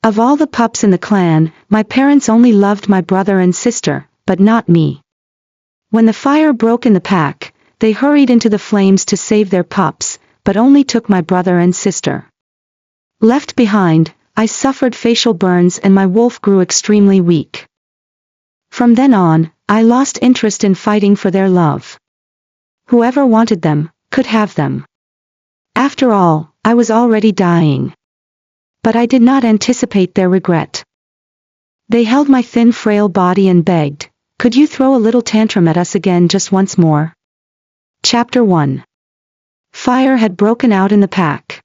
Of all the pups in the clan, my parents only loved my brother and sister, but not me. When the fire broke in the pack, they hurried into the flames to save their pups, but only took my brother and sister. Left behind, I suffered facial burns and my wolf grew extremely weak. From then on, I lost interest in fighting for their love. Whoever wanted them, could have them. After all, I was already dying. But I did not anticipate their regret. They held my thin frail body and begged, "Could you throw a little tantrum at us again just once more?" Chapter 1. Fire had broken out in the pack.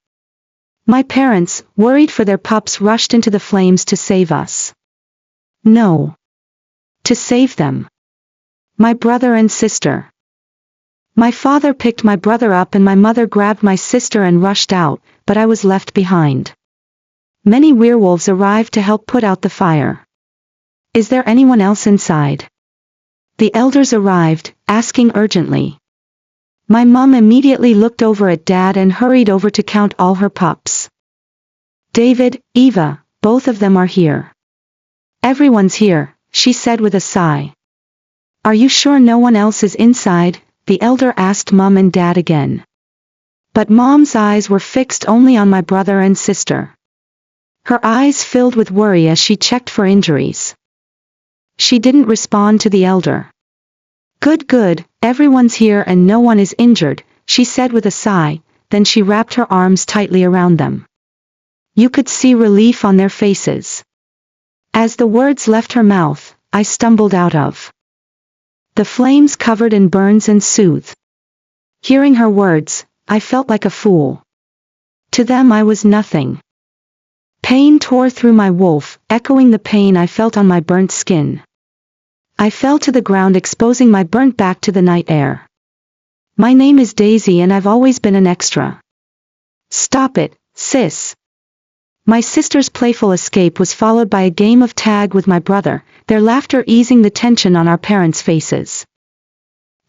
My parents, worried for their pups, rushed into the flames to save us. No. To save them. My brother and sister. My father picked my brother up and my mother grabbed my sister and rushed out, but I was left behind. Many werewolves arrived to help put out the fire. "Is there anyone else inside?" The elders arrived, asking urgently. My mom immediately looked over at Dad and hurried over to count all her pups. "David, Eva, both of them are here." "Everyone's here," she said with a sigh. "Are you sure no one else is inside?" the elder asked Mom and Dad again. But Mom's eyes were fixed only on my brother and sister. Her eyes filled with worry as she checked for injuries. She didn't respond to the elder. Good, everyone's here and no one is injured," she said with a sigh, then she wrapped her arms tightly around them. You could see relief on their faces. As the words left her mouth, I stumbled out of the flames covered in burns and soothed. Hearing her words, I felt like a fool. To them I was nothing. Pain tore through my wolf, echoing the pain I felt on my burnt skin. I fell to the ground, exposing my burnt back to the night air. "My name is Daisy and I've always been an extra." "Stop it, sis." My sister's playful escape was followed by a game of tag with my brother, their laughter easing the tension on our parents' faces.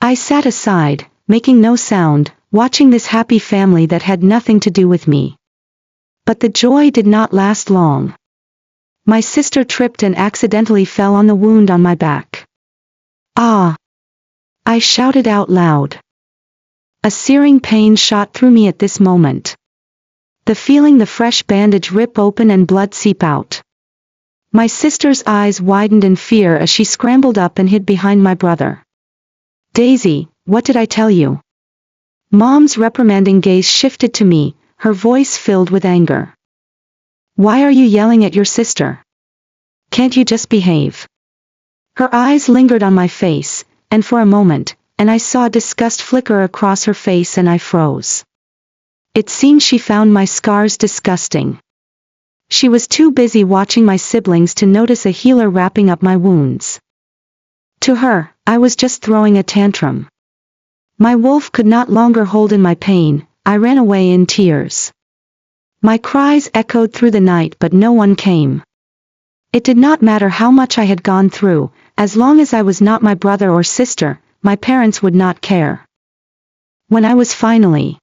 I sat aside, making no sound, watching this happy family that had nothing to do with me. But the joy did not last long. My sister tripped and accidentally fell on the wound on my back. "Ah!" I shouted out loud. A searing pain shot through me at this moment. Feeling the fresh bandage rip open and blood seep out. My sister's eyes widened in fear as she scrambled up and hid behind my brother. "Daisy, what did I tell you?" Mom's reprimanding gaze shifted to me, her voice filled with anger. "Why are you yelling at your sister? Can't you just behave?" Her eyes lingered on my face, and for a moment, and I saw disgust flicker across her face and I froze. It seemed she found my scars disgusting. She was too busy watching my siblings to notice a healer wrapping up my wounds. To her, I was just throwing a tantrum. My wolf could not longer hold in my pain, I ran away in tears. My cries echoed through the night but no one came. It did not matter how much I had gone through, as long as I was not my brother or sister, my parents would not care. When I was finally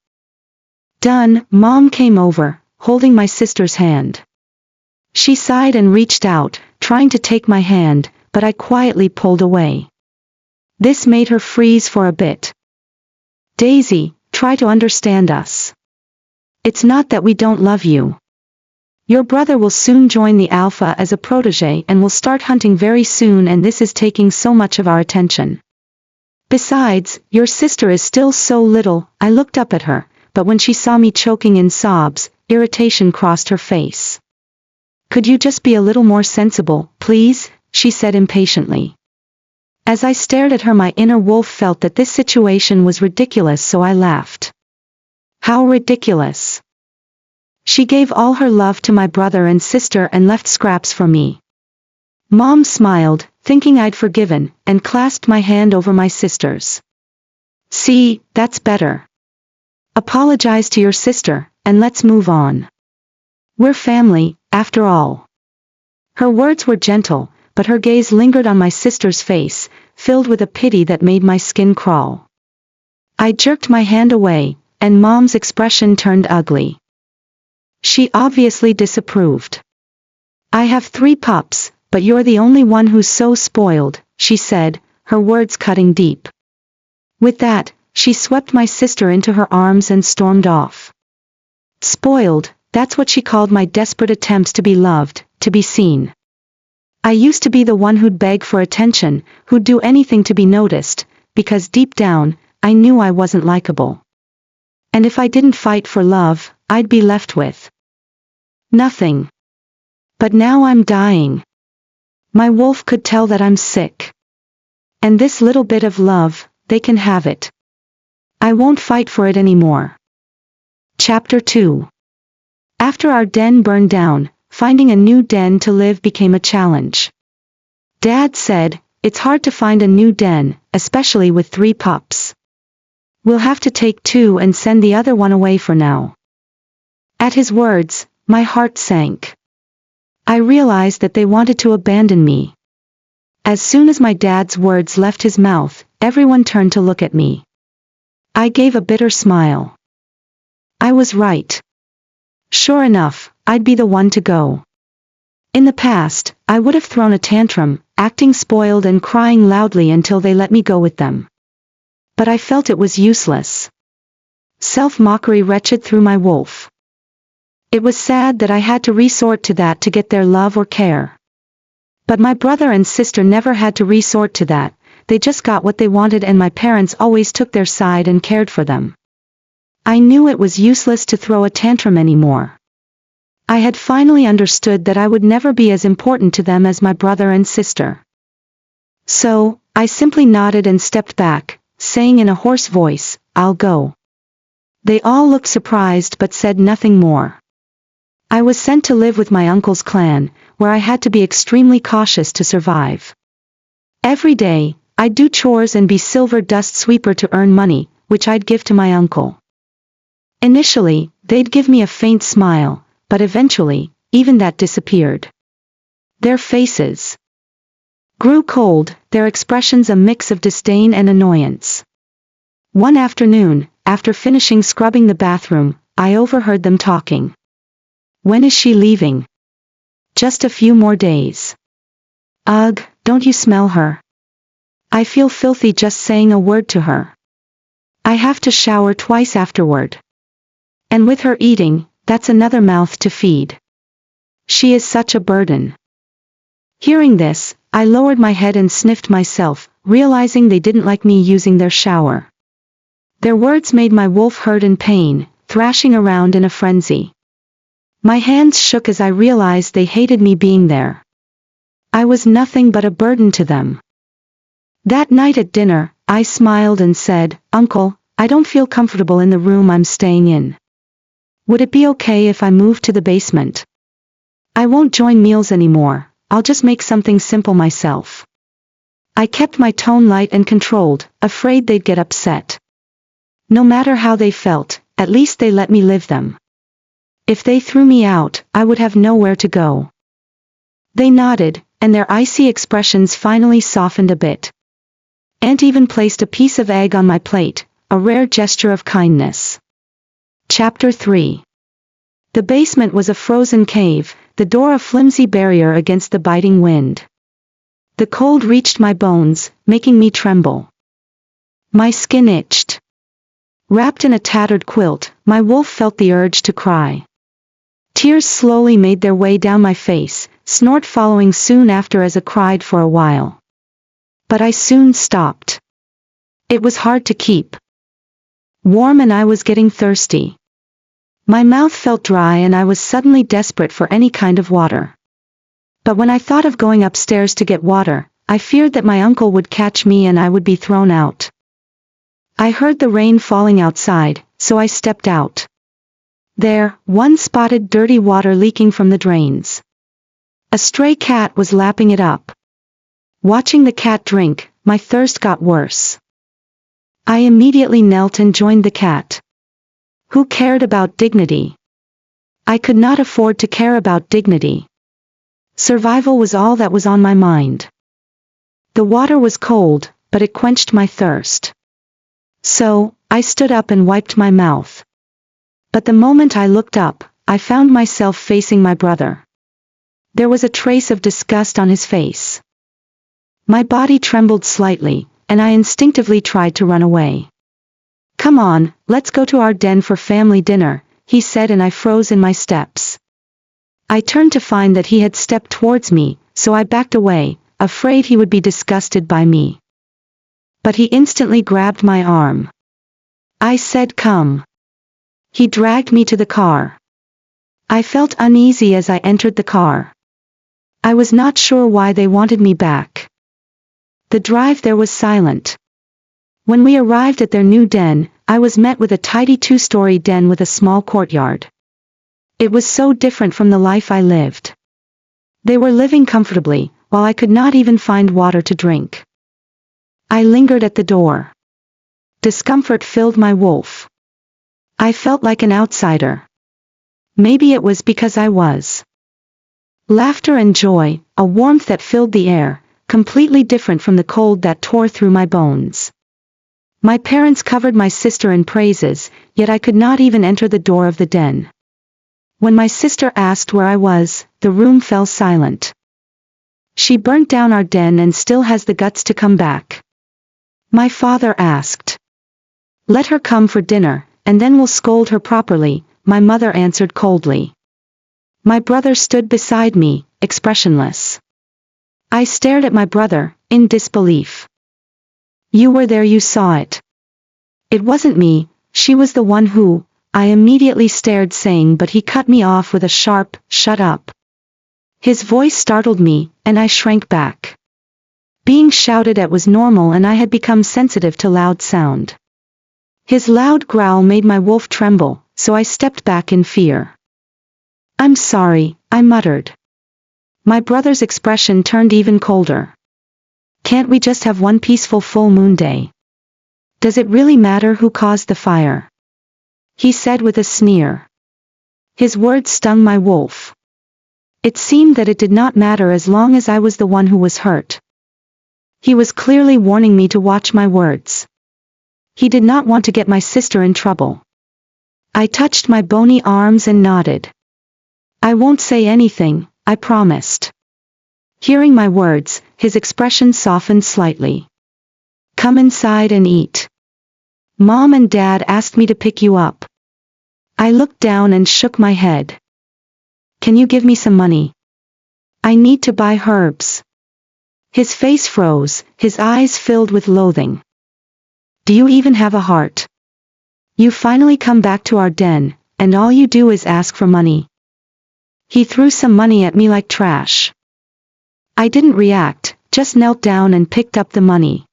done, Mom came over, holding my sister's hand. She sighed and reached out, trying to take my hand, but I quietly pulled away. This made her freeze for a bit. "Daisy, try to understand us. It's not that we don't love you. Your brother will soon join the Alpha as a protege and will start hunting very soon, and this is taking so much of our attention. Besides, your sister is still so little." I looked up at her, but when she saw me choking in sobs, irritation crossed her face. "Could you just be a little more sensible, please?" she said impatiently. As I stared at her, my inner wolf felt that this situation was ridiculous, so I laughed. "How ridiculous?" She gave all her love to my brother and sister and left scraps for me. Mom smiled, thinking I'd forgiven, and clasped my hand over my sister's. "See, that's better. Apologize to your sister, and let's move on. We're family, after all." Her words were gentle, but her gaze lingered on my sister's face, filled with a pity that made my skin crawl. I jerked my hand away, and Mom's expression turned ugly. She obviously disapproved. I have 3 pups, but you're the only one who's so spoiled, she said, her words cutting deep. With that, she swept my sister into her arms and stormed off. Spoiled, that's what she called my desperate attempts to be loved, to be seen. I used to be the one who'd beg for attention, who'd do anything to be noticed, because deep down, I knew I wasn't likable. And if I didn't fight for love, I'd be left with nothing. But now I'm dying. My wolf could tell that I'm sick. And this little bit of love, they can have it. I won't fight for it anymore. Chapter 2. After our den burned down, finding a new den to live became a challenge. Dad said, it's hard to find a new den, especially with 3 pups. We'll have to take 2 and send the other one away for now. At his words, my heart sank. I realized that they wanted to abandon me. As soon as my dad's words left his mouth, everyone turned to look at me. I gave a bitter smile. I was right. Sure enough, I'd be the one to go. In the past, I would have thrown a tantrum, acting spoiled and crying loudly until they let me go with them. But I felt it was useless. Self-mockery wretched through my wolf. It was sad that I had to resort to that to get their love or care. But my brother and sister never had to resort to that, they just got what they wanted and my parents always took their side and cared for them. I knew it was useless to throw a tantrum anymore. I had finally understood that I would never be as important to them as my brother and sister. So, I simply nodded and stepped back, saying in a hoarse voice, I'll go. They all looked surprised but said nothing more. I was sent to live with my uncle's clan, where I had to be extremely cautious to survive. Every day, I'd do chores and be silver dust sweeper to earn money, which I'd give to my uncle. Initially, they'd give me a faint smile, but eventually, even that disappeared. Their faces grew cold, their expressions a mix of disdain and annoyance. One afternoon, after finishing scrubbing the bathroom, I overheard them talking. When is she leaving? Just a few more days. Ugh, don't you smell her? I feel filthy just saying a word to her. I have to shower twice afterward. And with her eating, that's another mouth to feed. She is such a burden. Hearing this, I lowered my head and sniffed myself, realizing they didn't like me using their shower. Their words made my wolf hurt in pain, thrashing around in a frenzy. My hands shook as I realized they hated me being there. I was nothing but a burden to them. That night at dinner, I smiled and said, Uncle, I don't feel comfortable in the room I'm staying in. Would it be okay if I moved to the basement? I won't join meals anymore, I'll just make something simple myself. I kept my tone light and controlled, afraid they'd get upset. No matter how they felt, at least they let me live them. If they threw me out, I would have nowhere to go. They nodded, and their icy expressions finally softened a bit. Aunt even placed a piece of egg on my plate, a rare gesture of kindness. Chapter 3. The basement was a frozen cave, the door a flimsy barrier against the biting wind. The cold reached my bones, making me tremble. My skin itched. Wrapped in a tattered quilt, my wolf felt the urge to cry. Tears slowly made their way down my face, snort following soon after as I cried for a while. But I soon stopped. It was hard to keep warm and I was getting thirsty. My mouth felt dry and I was suddenly desperate for any kind of water. But when I thought of going upstairs to get water, I feared that my uncle would catch me and I would be thrown out. I heard the rain falling outside, so I stepped out. There, one spotted dirty water leaking from the drains. A stray cat was lapping it up. Watching the cat drink, my thirst got worse. I immediately knelt and joined the cat. Who cared about dignity? I could not afford to care about dignity. Survival was all that was on my mind. The water was cold, but it quenched my thirst. So, I stood up and wiped my mouth. But the moment I looked up, I found myself facing my brother. There was a trace of disgust on his face. My body trembled slightly, and I instinctively tried to run away. "Come on, let's go to our den for family dinner," he said, and I froze in my steps. I turned to find that he had stepped towards me, so I backed away, afraid he would be disgusted by me. But he instantly grabbed my arm. I said, "Come." He dragged me to the car. I felt uneasy as I entered the car. I was not sure why they wanted me back. The drive there was silent. When we arrived at their new den, I was met with a tidy 2-story den with a small courtyard. It was so different from the life I lived. They were living comfortably, while I could not even find water to drink. I lingered at the door. Discomfort filled my wolf. I felt like an outsider. Maybe it was because I was. Laughter and joy, a warmth that filled the air, completely different from the cold that tore through my bones. My parents covered my sister in praises, yet I could not even enter the door of the den. When my sister asked where I was, the room fell silent. She burnt down our den and still has the guts to come back. My father asked. "Let her come for dinner, and then we'll scold her properly," my mother answered coldly. My brother stood beside me, expressionless. I stared at my brother, in disbelief. "You were there, you saw it." "It wasn't me, she was the one who," I immediately stared, saying, but he cut me off with a sharp, "Shut up." His voice startled me, and I shrank back. Being shouted at was normal, and I had become sensitive to loud sound. His loud growl made my wolf tremble, so I stepped back in fear. "I'm sorry," I muttered. My brother's expression turned even colder. "Can't we just have one peaceful full moon day? Does it really matter who caused the fire?" he said with a sneer. His words stung my wolf. It seemed that it did not matter as long as I was the one who was hurt. He was clearly warning me to watch my words. He did not want to get my sister in trouble. I touched my bony arms and nodded. "I won't say anything, I promised." Hearing my words, his expression softened slightly. "Come inside and eat. Mom and Dad asked me to pick you up." I looked down and shook my head. "Can you give me some money? I need to buy herbs." His face froze, his eyes filled with loathing. "Do you even have a heart? You finally come back to our den, and all you do is ask for money." He threw some money at me like trash. I didn't react, just knelt down and picked up the money.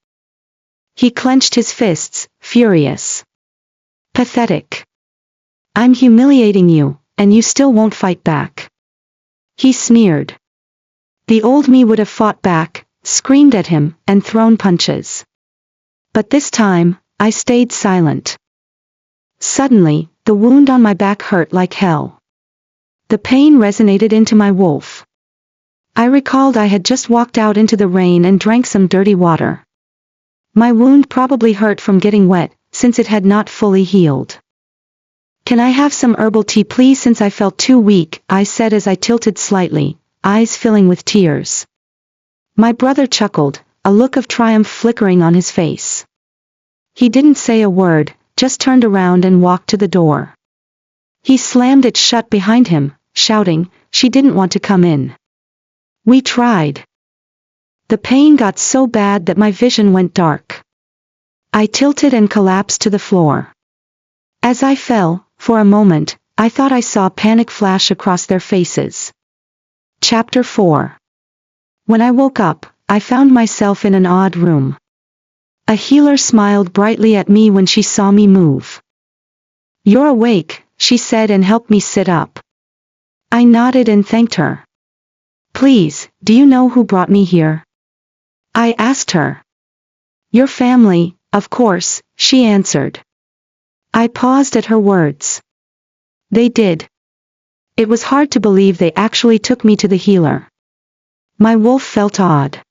He clenched his fists, furious. "Pathetic. I'm humiliating you, and you still won't fight back," he sneered. The old me would have fought back, screamed at him, and thrown punches. But this time, I stayed silent. Suddenly, the wound on my back hurt like hell. The pain resonated into my wolf. I recalled I had just walked out into the rain and drank some dirty water. My wound probably hurt from getting wet, since it had not fully healed. "Can I have some herbal tea please, since I felt too weak," I said as I tilted slightly, eyes filling with tears. My brother chuckled, a look of triumph flickering on his face. He didn't say a word, just turned around and walked to the door. He slammed it shut behind him, shouting, "She didn't want to come in. We tried." The pain got so bad that my vision went dark. I tilted and collapsed to the floor. As I fell, for a moment, I thought I saw panic flash across their faces. Chapter 4. When I woke up, I found myself in an odd room. A healer smiled brightly at me when she saw me move. "You're awake," she said, and helped me sit up. I nodded and thanked her. "Please, do you know who brought me here?" I asked her. "Your family, of course," she answered. I paused at her words. They did. It was hard to believe they actually took me to the healer. My wolf felt odd.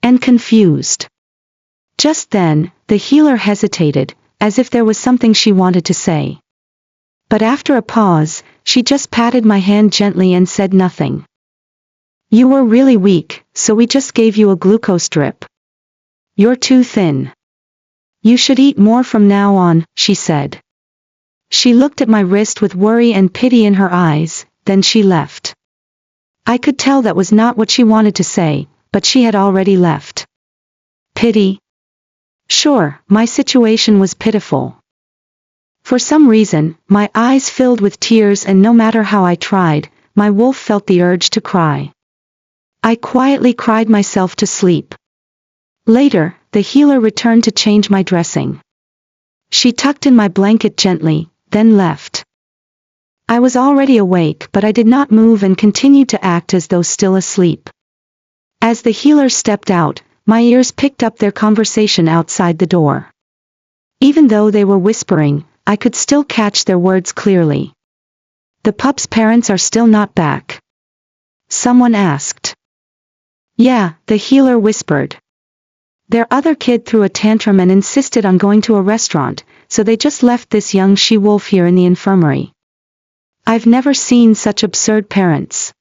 And confused. Just then, the healer hesitated, as if there was something she wanted to say. But after a pause, she just patted my hand gently and said nothing. You were really weak, so we just gave you a glucose drip. You're too thin. You should eat more from now on, she said. She looked at my wrist with worry and pity in her eyes, then she left. I could tell that was not what she wanted to say, but she had already left. Pity? Sure, my situation was pitiful. For some reason, my eyes filled with tears, and no matter how I tried, my wolf felt the urge to cry. I quietly cried myself to sleep. Later, the healer returned to change my dressing. She tucked in my blanket gently, then left. I was already awake, but I did not move and continued to act as though still asleep. As the healer stepped out, my ears picked up their conversation outside the door. Even though they were whispering, I could still catch their words clearly. The pup's parents are still not back? Someone asked. Yeah, the healer whispered. Their other kid threw a tantrum and insisted on going to a restaurant, so they just left this young she-wolf here in the infirmary. I've never seen such absurd parents.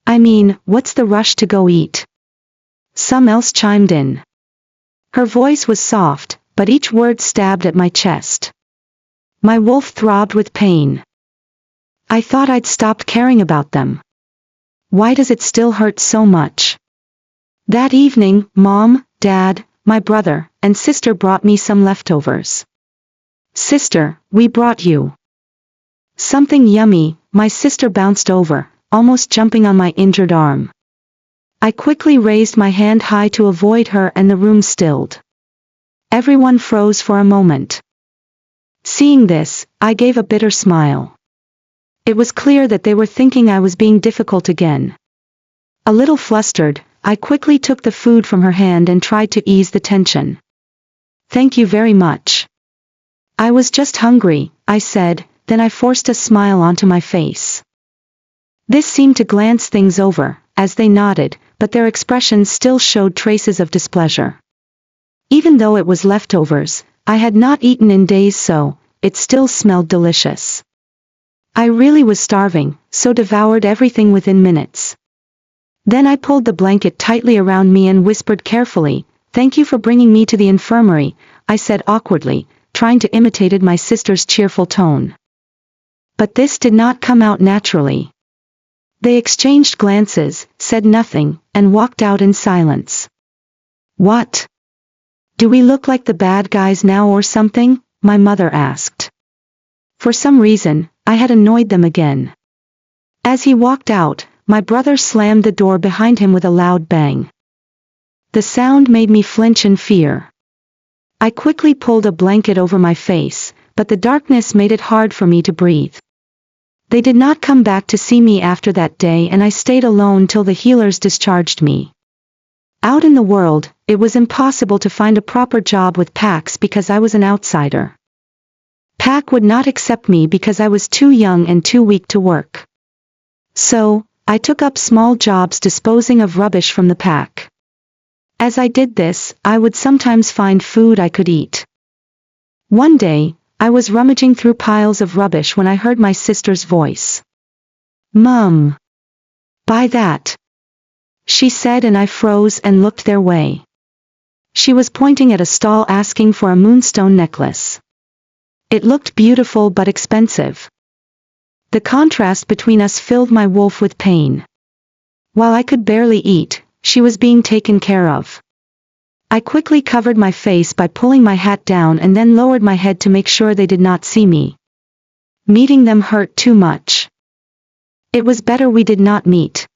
I mean, what's the rush to go eat? Some else chimed in. Her voice was soft, but each word stabbed at my chest. My wolf throbbed with pain. I thought I'd stopped caring about them. Why does it still hurt so much? That evening, Mom, Dad, my brother, and sister brought me some leftovers. Sister, we brought you something yummy. My sister bounced over, almost jumping on my injured arm. I quickly raised my hand high to avoid her, and the room stilled. Everyone froze for a moment. Seeing this, I gave a bitter smile. It was clear that they were thinking I was being difficult again. A little flustered, I quickly took the food from her hand and tried to ease the tension. Thank you very much. I was just hungry, I said, then I forced a smile onto my face. This seemed to glance things over, as they nodded, but their expressions still showed traces of displeasure. Even though it was leftovers, I had not eaten in days, so it still smelled delicious. I really was starving, so devoured everything within minutes. Then I pulled the blanket tightly around me and whispered carefully, "Thank you for bringing me to the infirmary," I said awkwardly, trying to imitate my sister's cheerful tone. But this did not come out naturally. They exchanged glances, said nothing, and walked out in silence. What? Do we look like the bad guys now or something? My mother asked. For some reason, I had annoyed them again. As he walked out, my brother slammed the door behind him with a loud bang. The sound made me flinch in fear. I quickly pulled a blanket over my face, but the darkness made it hard for me to breathe. They did not come back to see me after that day, and I stayed alone till the healers discharged me. Out in the world, it was impossible to find a proper job with PACs because I was an outsider. PAC would not accept me because I was too young and too weak to work. So, I took up small jobs disposing of rubbish from the PAC. As I did this, I would sometimes find food I could eat. One day, I was rummaging through piles of rubbish when I heard my sister's voice. "Mum! Buy that!" she said, and I froze and looked their way. She was pointing at a stall asking for a moonstone necklace. It looked beautiful but expensive. The contrast between us filled my wolf with pain. While I could barely eat, she was being taken care of. I quickly covered my face by pulling my hat down and then lowered my head to make sure they did not see me. Meeting them hurt too much. It was better we did not meet.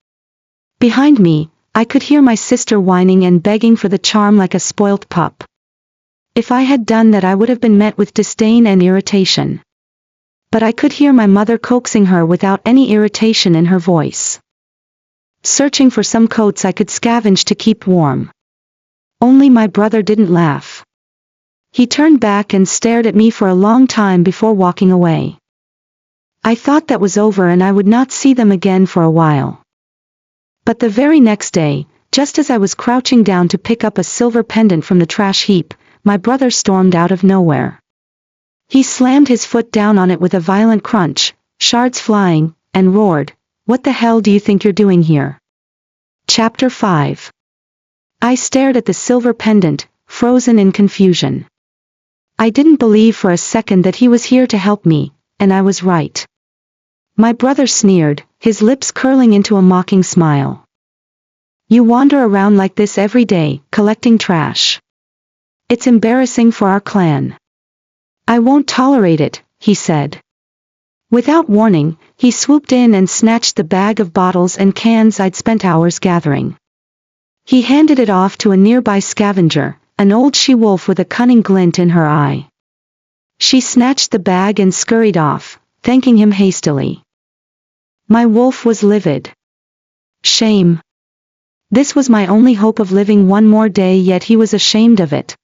Behind me, I could hear my sister whining and begging for the charm like a spoilt pup. If I had done that, I would have been met with disdain and irritation. But I could hear my mother coaxing her without any irritation in her voice. Searching for some coats I could scavenge to keep warm. Only my brother didn't laugh. He turned back and stared at me for a long time before walking away. I thought that was over and I would not see them again for a while. But the very next day, just as I was crouching down to pick up a silver pendant from the trash heap, my brother stormed out of nowhere. He slammed his foot down on it with a violent crunch, shards flying, and roared, "What the hell do you think you're doing here? Chapter 5. I stared at the silver pendant, frozen in confusion. I didn't believe for a second that he was here to help me, and I was right. My brother sneered, his lips curling into a mocking smile. You wander around like this every day, collecting trash. It's embarrassing for our clan. I won't tolerate it, he said. Without warning, he swooped in and snatched the bag of bottles and cans I'd spent hours gathering. He handed it off to a nearby scavenger, an old she-wolf with a cunning glint in her eye. She snatched the bag and scurried off, thanking him hastily. My wolf was livid. Shame. This was my only hope of living one more day, yet he was ashamed of it.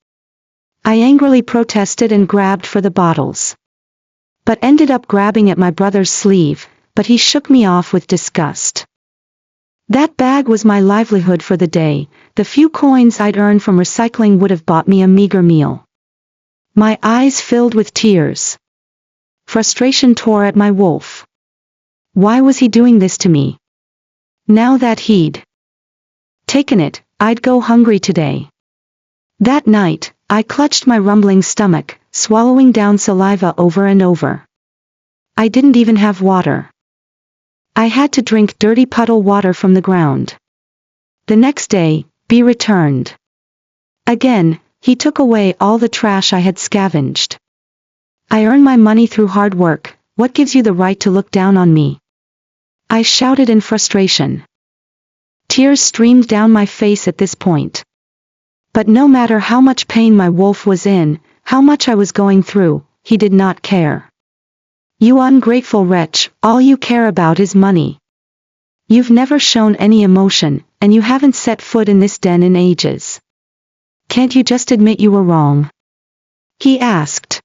I angrily protested and grabbed for the bottles. But ended up grabbing at my brother's sleeve, but he shook me off with disgust. That bag was my livelihood for the day. The few coins I'd earned from recycling would have bought me a meager meal. My eyes filled with tears. Frustration tore at my wolf. Why was he doing this to me? Now that he'd taken it, I'd go hungry today. That night, I clutched my rumbling stomach, swallowing down saliva over and over. I didn't even have water. I had to drink dirty puddle water from the ground. The next day, B returned. Again, he took away all the trash I had scavenged. I earn my money through hard work. What gives you the right to look down on me? I shouted in frustration. Tears streamed down my face at this point. But no matter how much pain my wolf was in, how much I was going through, he did not care. You ungrateful wretch, all you care about is money. You've never shown any emotion, and you haven't set foot in this den in ages. Can't you just admit you were wrong? He asked.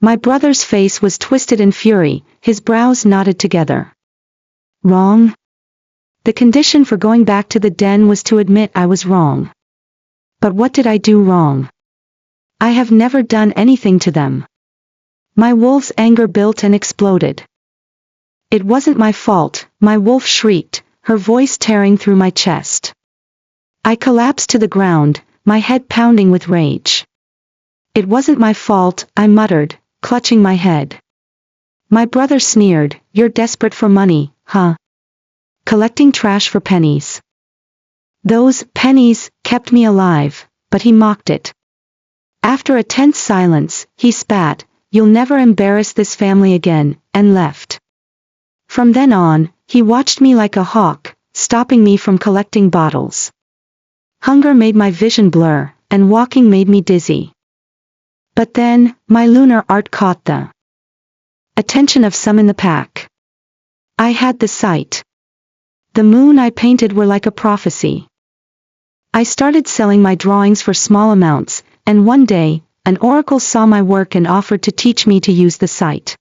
My brother's face was twisted in fury, his brows knotted together. Wrong? The condition for going back to the den was to admit I was wrong. But what did I do wrong? I have never done anything to them. My wolf's anger built and exploded. It wasn't my fault, my wolf shrieked, her voice tearing through my chest. I collapsed to the ground, my head pounding with rage. It wasn't my fault, I muttered, clutching my head. My brother sneered, you're desperate for money, huh? Collecting trash for pennies. Those pennies kept me alive, but he mocked it. After a tense silence, he spat, you'll never embarrass this family again, and left. From then on, he watched me like a hawk, stopping me from collecting bottles. Hunger made my vision blur, and walking made me dizzy. But then, my lunar art caught the attention of some in the pack. I had the sight. The moon I painted were like a prophecy. I started selling my drawings for small amounts, and one day, an oracle saw my work and offered to teach me to use the sight.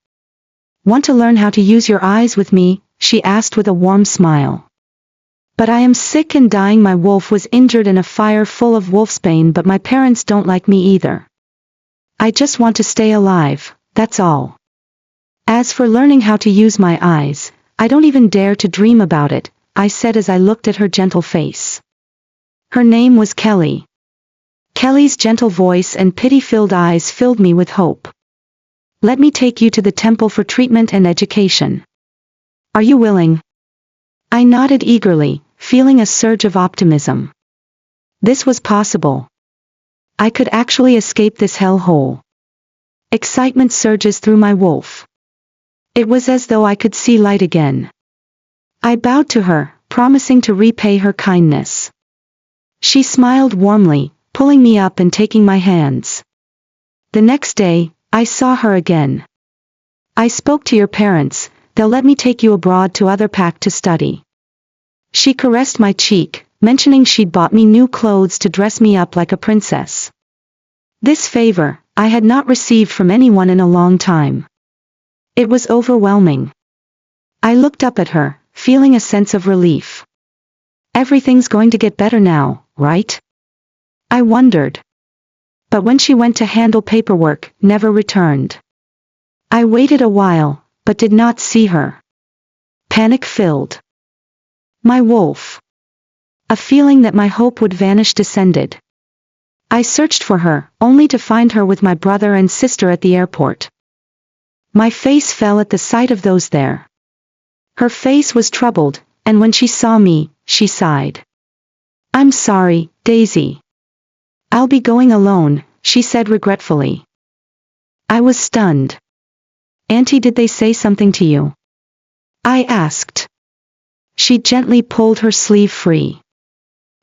Want to learn how to use your eyes with me? She asked with a warm smile. But I am sick and dying. My wolf was injured in a fire full of wolfsbane, but my parents don't like me either. I just want to stay alive, that's all. As for learning how to use my eyes, I don't even dare to dream about it, I said as I looked at her gentle face. Her name was Kelly. Kelly's gentle voice and pity-filled eyes filled me with hope. Let me take you to the temple for treatment and education. Are you willing? I nodded eagerly, feeling a surge of optimism. This was possible. I could actually escape this hellhole. Excitement surges through my wolf. It was as though I could see light again. I bowed to her, promising to repay her kindness. She smiled warmly, pulling me up and taking my hands. The next day, I saw her again. I spoke to your parents, they'll let me take you abroad to other pack to study. She caressed my cheek, mentioning she'd bought me new clothes to dress me up like a princess. This favor, I had not received from anyone in a long time. It was overwhelming. I looked up at her, feeling a sense of relief. Everything's going to get better now, right? I wondered. But when she went to handle paperwork, never returned. I waited a while, but did not see her. Panic filled my wolf. A feeling that my hope would vanish descended. I searched for her, only to find her with my brother and sister at the airport. My face fell at the sight of those there. Her face was troubled, and when she saw me, she sighed. "I'm sorry, Daisy. I'll be going alone," she said regretfully. I was stunned. "Auntie, did they say something to you?" I asked. She gently pulled her sleeve free.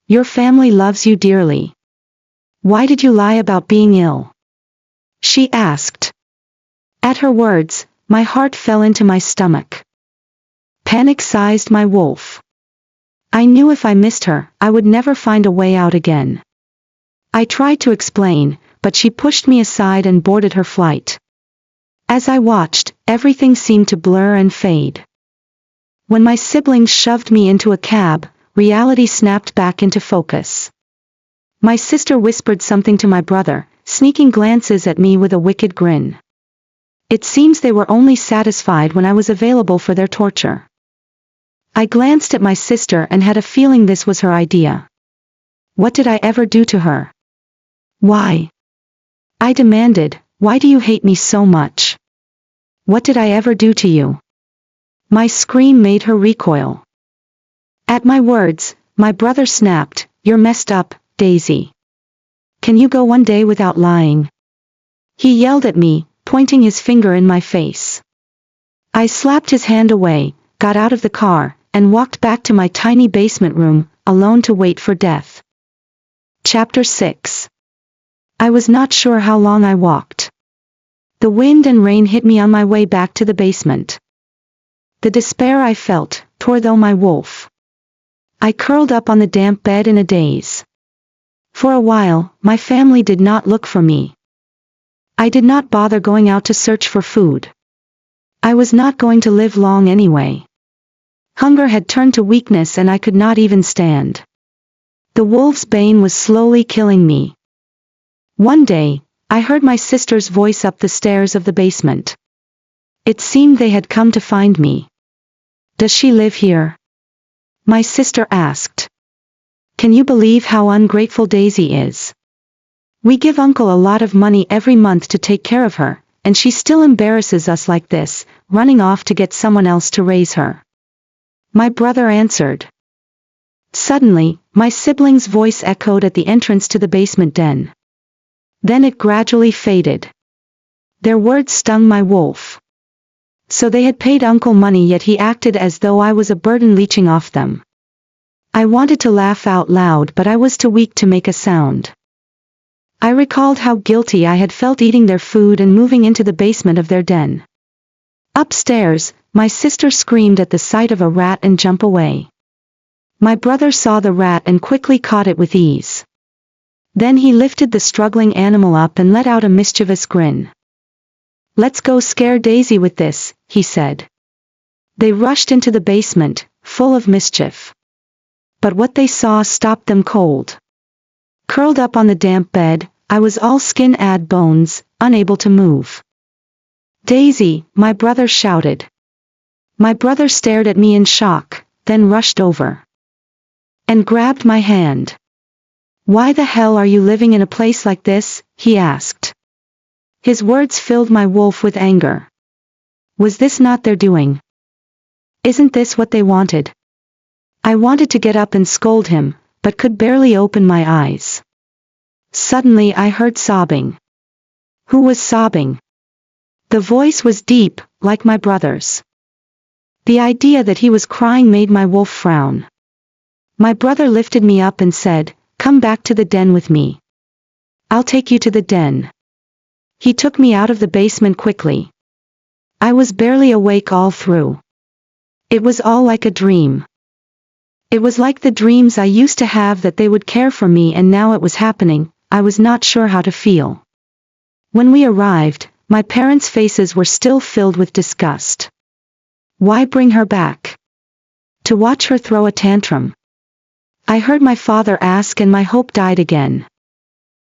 "Your family loves you dearly. Why did you lie about being ill?" she asked. At her words, my heart fell into my stomach. Panic seized my wolf. I knew if I missed her, I would never find a way out again. I tried to explain, but she pushed me aside and boarded her flight. As I watched, everything seemed to blur and fade. When my siblings shoved me into a cab, reality snapped back into focus. My sister whispered something to my brother, sneaking glances at me with a wicked grin. It seems they were only satisfied when I was available for their torture. I glanced at my sister and had a feeling this was her idea. What did I ever do to her? Why? I demanded, why do you hate me so much? What did I ever do to you? My scream made her recoil. At my words, my brother snapped, "You're messed up, Daisy. Can you go one day without lying?" He yelled at me, pointing his finger in my face. I slapped his hand away, got out of the car, and walked back to my tiny basement room, alone to wait for death. Chapter 6. I was not sure how long I walked. The wind and rain hit me on my way back to the basement. The despair I felt tore through my wolf. I curled up on the damp bed in a daze. For a while, my family did not look for me. I did not bother going out to search for food. I was not going to live long anyway. Hunger had turned to weakness and I could not even stand. The wolf's bane was slowly killing me. One day, I heard my sister's voice up the stairs of the basement. It seemed they had come to find me. "Does she live here?" my sister asked. "Can you believe how ungrateful Daisy is? We give Uncle a lot of money every month to take care of her, and she still embarrasses us like this, running off to get someone else to raise her," my brother answered. Suddenly, my sibling's voice echoed at the entrance to the basement den. Then it gradually faded. Their words stung my wolf. So they had paid Uncle money, yet he acted as though I was a burden leeching off them. I wanted to laugh out loud, but I was too weak to make a sound. I recalled how guilty I had felt eating their food and moving into the basement of their den. Upstairs, my sister screamed at the sight of a rat and jumped away. My brother saw the rat and quickly caught it with ease. Then he lifted the struggling animal up and let out a mischievous grin. "Let's go scare Daisy with this," he said. They rushed into the basement, full of mischief. But what they saw stopped them cold. Curled up on the damp bed, I was all skin and bones, unable to move. "Daisy," my brother shouted. My brother stared at me in shock, then rushed over and grabbed my hand. "Why the hell are you living in a place like this?" he asked. His words filled my wolf with anger. Was this not their doing? Isn't this what they wanted? I wanted to get up and scold him, but could barely open my eyes. Suddenly I heard sobbing. Who was sobbing? The voice was deep, like my brother's. The idea that he was crying made my wolf frown. My brother lifted me up and said, "Come back to the den with me. I'll take you to the den." He took me out of the basement quickly. I was barely awake all through. It was all like a dream. It was like the dreams I used to have, that they would care for me, and now it was happening. I was not sure how to feel. When we arrived, my parents' faces were still filled with disgust. Why bring her back? To watch her throw a tantrum? I heard my father ask, and my hope died again.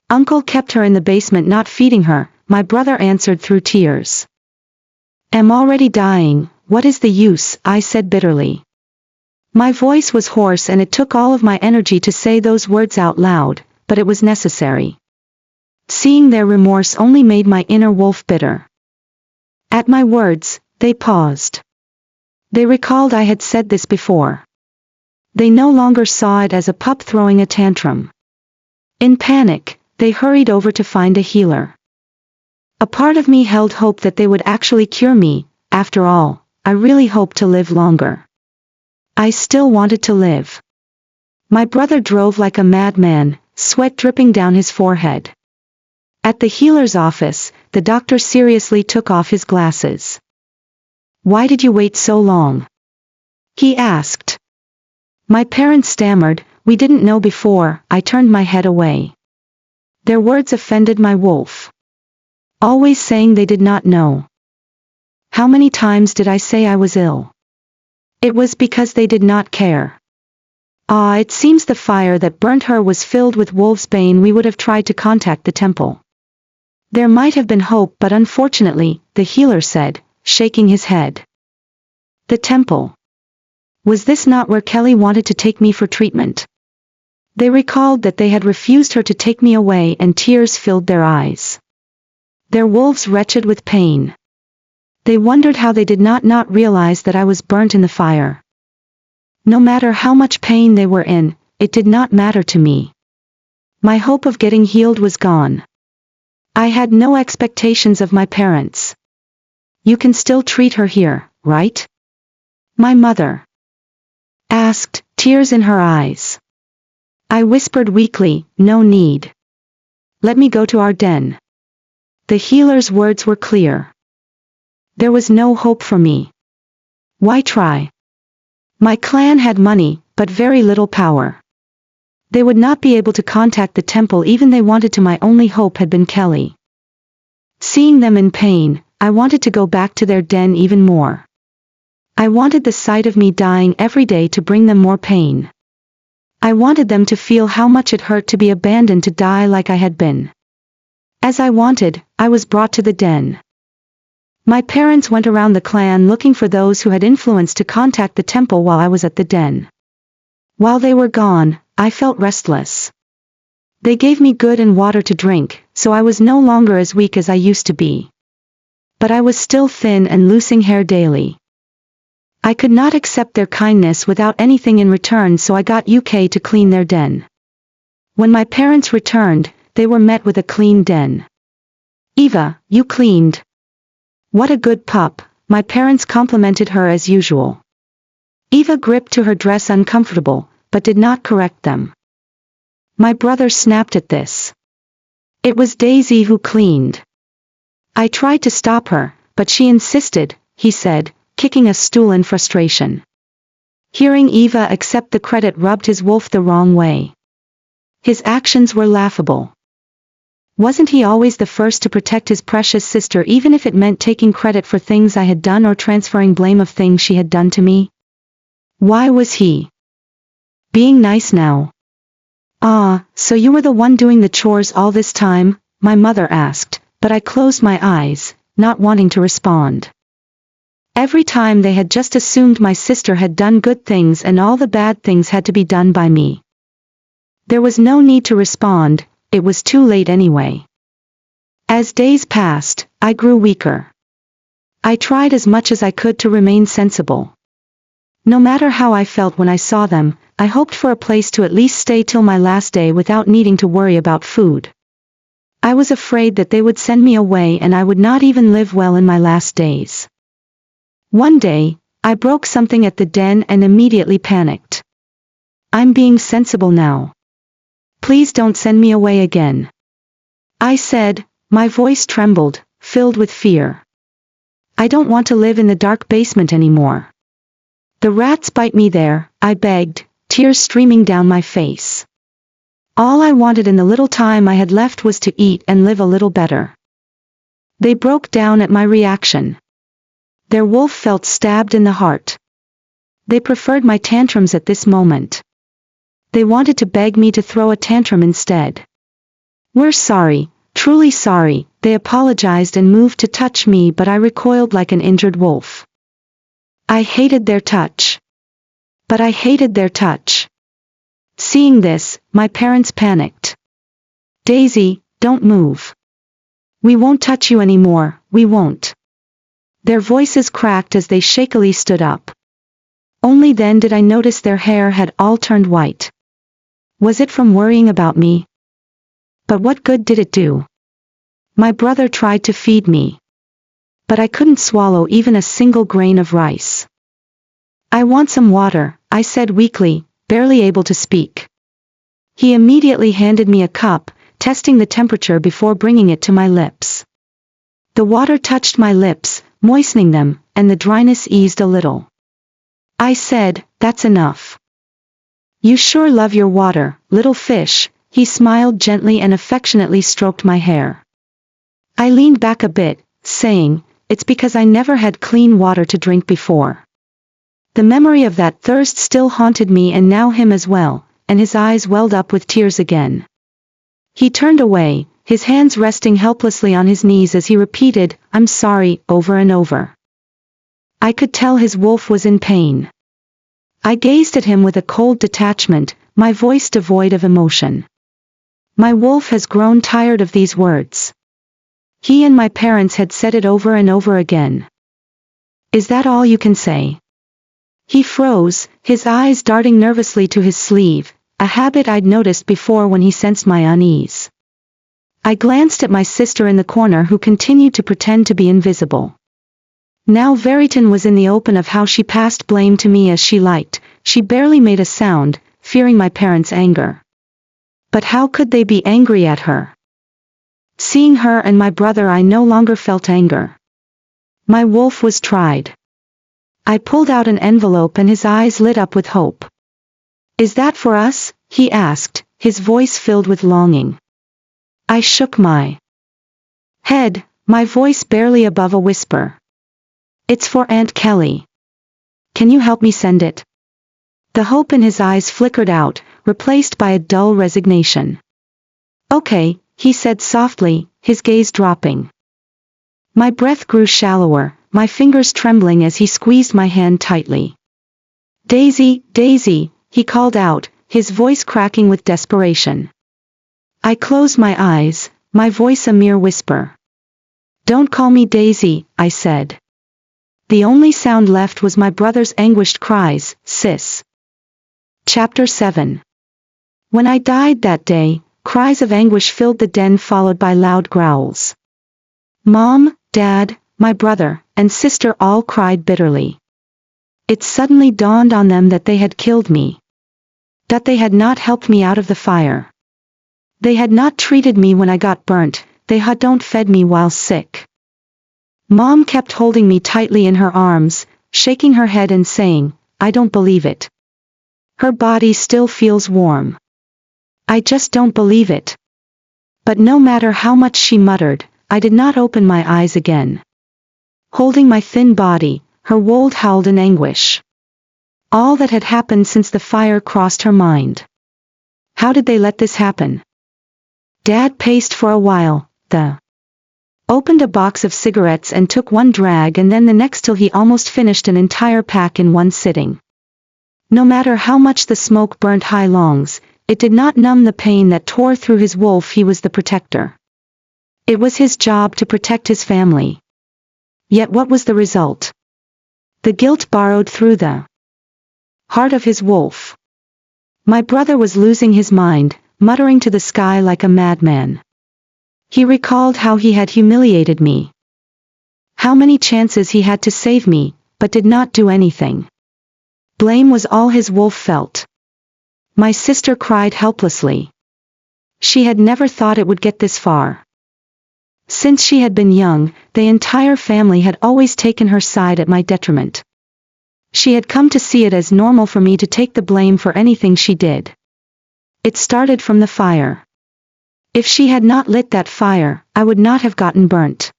Uncle kept her in the basement, not feeding her, my brother answered through tears. "Am already dying, what is the use?" I said bitterly. My voice was hoarse and it took all of my energy to say those words out loud, but it was necessary. Seeing their remorse only made my inner wolf bitter. At my words, they paused. They recalled I had said this before. They no longer saw it as a pup throwing a tantrum. In panic, they hurried over to find a healer. A part of me held hope that they would actually cure me. After all, I really hoped to live longer. I still wanted to live. My brother drove like a madman, sweat dripping down his forehead. At the healer's office, the doctor seriously took off his glasses. "Why did you wait so long?" he asked. My parents stammered, "We didn't know before." I turned my head away. Their words offended my wolf. Always saying they did not know. How many times did I say I was ill? It was because they did not care. It seems the fire that burnt her was filled with wolf's bane. We would have tried to contact the temple. There might have been hope, but unfortunately, the healer said, shaking his head. The temple. Was this not where Kelly wanted to take me for treatment? They recalled that they had refused her to take me away, and tears filled their eyes. Their wolves wretched with pain. They wondered how they did not realize that I was burnt in the fire. No matter how much pain they were in, it did not matter to me. My hope of getting healed was gone. I had no expectations of my parents. "You can still treat her here, right?" my mother asked, tears in her eyes. I whispered weakly, "No need. Let me go to our den." The healer's words were clear. There was no hope for me. Why try? My clan had money, but very little power. They would not be able to contact the temple even they wanted to. My only hope had been Kelly. Seeing them in pain, I wanted to go back to their den even more. I wanted the sight of me dying every day to bring them more pain. I wanted them to feel how much it hurt to be abandoned to die like I had been. As I wanted, I was brought to the den. My parents went around the clan looking for those who had influence to contact the temple while I was at the den. While they were gone, I felt restless. They gave me good and water to drink, so I was no longer as weak as I used to be. But I was still thin and losing hair daily. I could not accept their kindness without anything in return, so I got UK to clean their den. When my parents returned, they were met with a clean den. "Eva, you cleaned. What a good pup," my parents complimented her as usual. Eva gripped to her dress uncomfortable, but did not correct them. My brother snapped at this. It was Daisy who cleaned. I tried to stop her, but she insisted, he said, kicking a stool in frustration. Hearing Eva accept the credit rubbed his wolf the wrong way. His actions were laughable. Wasn't he always the first to protect his precious sister, even if it meant taking credit for things I had done or transferring blame of things she had done to me? Why was he being nice now? So you were the one doing the chores all this time?" my mother asked, but I closed my eyes, not wanting to respond. Every time they had just assumed my sister had done good things and all the bad things had to be done by me. There was no need to respond, it was too late anyway. As days passed, I grew weaker. I tried as much as I could to remain sensible. No matter how I felt when I saw them, I hoped for a place to at least stay till my last day without needing to worry about food. I was afraid that they would send me away and I would not even live well in my last days. One day, I broke something at the den and immediately panicked. "I'm being sensible now. Please don't send me away again," I said, my voice trembled, filled with fear. "I don't want to live in the dark basement anymore. The rats bite me there," I begged, tears streaming down my face. All I wanted in the little time I had left was to eat and live a little better. They broke down at my reaction. Their wolf felt stabbed in the heart. They preferred my tantrums at this moment. They wanted to beg me to throw a tantrum instead. "We're sorry, truly sorry," they apologized and moved to touch me, but I recoiled like an injured wolf. I hated their touch. But I hated their touch. Seeing this, my parents panicked. Daisy, don't move. We won't touch you anymore, we won't. Their voices cracked as they shakily stood up. Only then did I notice their hair had all turned white. Was it from worrying about me? But what good did it do? My brother tried to feed me. But I couldn't swallow even a single grain of rice. I want some water, I said weakly, barely able to speak. He immediately handed me a cup, testing the temperature before bringing it to my lips. The water touched my lips, moistening them, and the dryness eased a little. I said, "That's enough." "You sure love your water, little fish," he smiled gently and affectionately stroked my hair. I leaned back a bit, saying, "It's because I never had clean water to drink before." The memory of that thirst still haunted me and now him as well, and his eyes welled up with tears again. He turned away, his hands resting helplessly on his knees as he repeated, "I'm sorry," over and over. I could tell his wolf was in pain. I gazed at him with a cold detachment, my voice devoid of emotion. My wolf has grown tired of these words. He and my parents had said it over and over again. "Is that all you can say?" He froze, his eyes darting nervously to his sleeve, a habit I'd noticed before when he sensed my unease. I glanced at my sister in the corner who continued to pretend to be invisible. Now Veritan was in the open of how she passed blame to me as she liked, she barely made a sound, fearing my parents' anger. But how could they be angry at her? Seeing her and my brother I no longer felt anger. My wolf was tried. I pulled out an envelope and his eyes lit up with hope. "Is that for us?" he asked, his voice filled with longing. I shook my head, my voice barely above a whisper. "It's for Aunt Kelly. Can you help me send it?" The hope in his eyes flickered out, replaced by a dull resignation. "Okay," he said softly, his gaze dropping. My breath grew shallower, my fingers trembling as he squeezed my hand tightly. "Daisy, Daisy," he called out, his voice cracking with desperation. I closed my eyes, my voice a mere whisper. "Don't call me Daisy," I said. The only sound left was my brother's anguished cries, "Sis." Chapter 7. When I died that day, cries of anguish filled the den followed by loud growls. Mom, Dad, my brother, and sister all cried bitterly. It suddenly dawned on them that they had killed me. That they had not helped me out of the fire. They had not treated me when I got burnt, they had don't fed me while sick. Mom kept holding me tightly in her arms, shaking her head and saying, "I don't believe it. Her body still feels warm. I just don't believe it." But no matter how much she muttered, I did not open my eyes again. Holding my thin body, her wold howled in anguish. All that had happened since the fire crossed her mind. How did they let this happen? Dad paced for a while, opened a box of cigarettes and took one drag and then the next till he almost finished an entire pack in one sitting. No matter how much the smoke burnt high lungs, it did not numb the pain that tore through his wolf. He was the protector. It was his job to protect his family. Yet what was the result? The guilt burrowed through the heart of his wolf. My brother was losing his mind, muttering to the sky like a madman. He recalled how he had humiliated me. How many chances he had to save me, but did not do anything. Blame was all his wolf felt. My sister cried helplessly. She had never thought it would get this far. Since she had been young, the entire family had always taken her side at my detriment. She had come to see it as normal for me to take the blame for anything she did. It started from the fire. If she had not lit that fire, I would not have gotten burnt.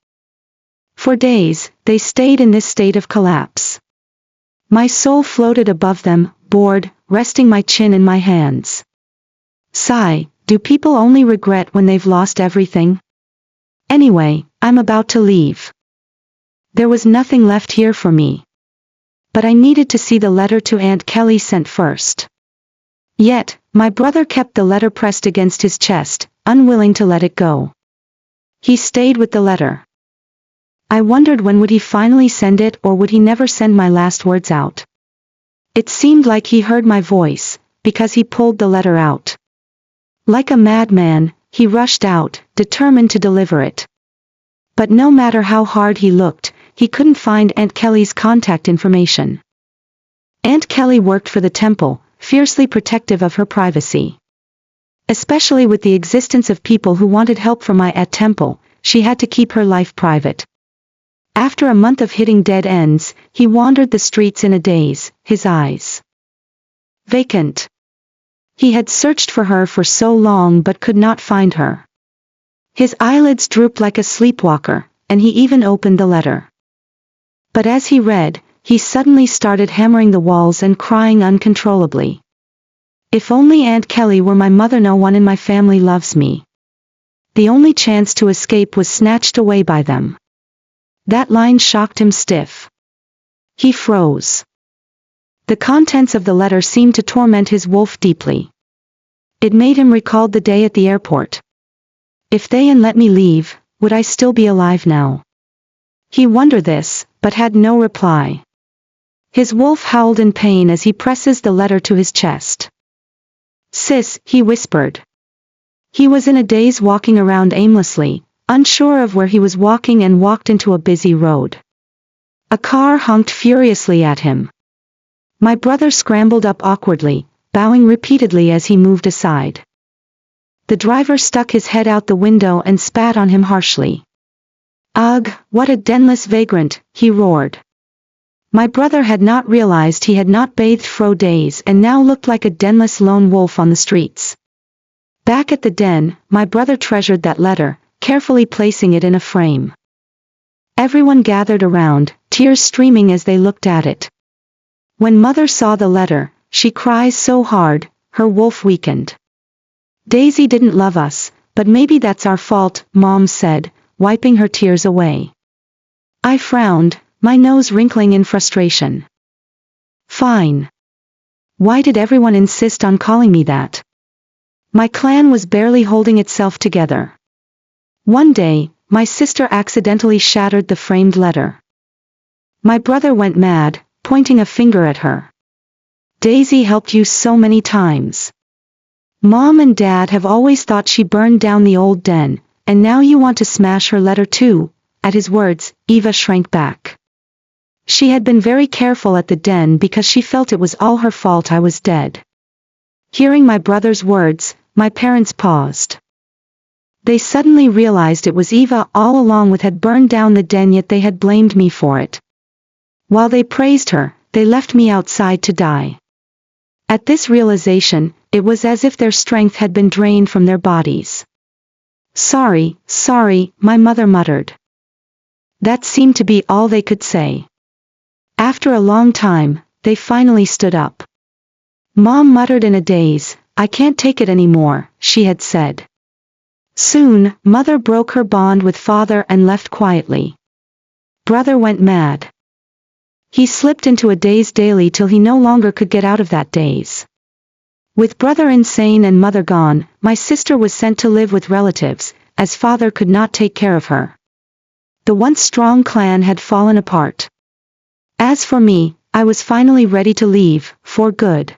For days, they stayed in this state of collapse. My soul floated above them, bored, resting my chin in my hands. Sigh, do people only regret when they've lost everything? Anyway, I'm about to leave. There was nothing left here for me. But I needed to see the letter to Aunt Kelly sent first. Yet, my brother kept the letter pressed against his chest, unwilling to let it go. He stayed with the letter. I wondered when would he finally send it, or would he never send my last words out. It seemed like he heard my voice, because he pulled the letter out. Like a madman, he rushed out, determined to deliver it. But no matter how hard he looked, he couldn't find Aunt Kelly's contact information. Aunt Kelly worked for the temple, fiercely protective of her privacy. Especially with the existence of people who wanted help from my temple, she had to keep her life private. After a month of hitting dead ends, he wandered the streets in a daze, his eyes vacant. He had searched for her for so long but could not find her. His eyelids drooped like a sleepwalker, and he even opened the letter. But as he read, he suddenly started hammering the walls and crying uncontrollably. If only Aunt Kelly were my mother. No one in my family loves me. The only chance to escape was snatched away by them. That line shocked him stiff. He froze. The contents of the letter seemed to torment his wolf deeply. It made him recall the day at the airport. If they let me leave, would I still be alive now? He wondered this, but had no reply. His wolf howled in pain as he presses the letter to his chest. Sis, he whispered. He was in a daze, walking around aimlessly, unsure of where he was walking, and walked into a busy road. A car honked furiously at him. My brother scrambled up awkwardly, bowing repeatedly as he moved aside. The driver stuck his head out the window and spat on him harshly. Ugh, what a denless vagrant, he roared. My brother had not realized he had not bathed for days and now looked like a denless lone wolf on the streets. Back at the den, my brother treasured that letter, carefully placing it in a frame. Everyone gathered around, tears streaming as they looked at it. When Mother saw the letter, she cried so hard, her wolf weakened. Daisy didn't love us, but maybe that's our fault, Mom said, wiping her tears away. I frowned, my nose wrinkling in frustration. Fine. Why did everyone insist on calling me that? My clan was barely holding itself together. One day, my sister accidentally shattered the framed letter. My brother went mad, pointing a finger at her. Daisy helped you so many times. Mom and Dad have always thought she burned down the old den, and now you want to smash her letter too. At his words, Eva shrank back. She had been very careful at the den because she felt it was all her fault I was dead. Hearing my brother's words, my parents paused. They suddenly realized it was Eva all along with had burned down the den, yet they had blamed me for it. While they praised her, they left me outside to die. At this realization, it was as if their strength had been drained from their bodies. Sorry, my mother muttered. That seemed to be all they could say. After a long time, they finally stood up. Mom muttered in a daze, I can't take it anymore, she had said. Soon, Mother broke her bond with Father and left quietly. Brother went mad. He slipped into a daze daily till he no longer could get out of that daze. With Brother insane and Mother gone, my sister was sent to live with relatives, as Father could not take care of her. The once strong clan had fallen apart. As for me, I was finally ready to leave, for good.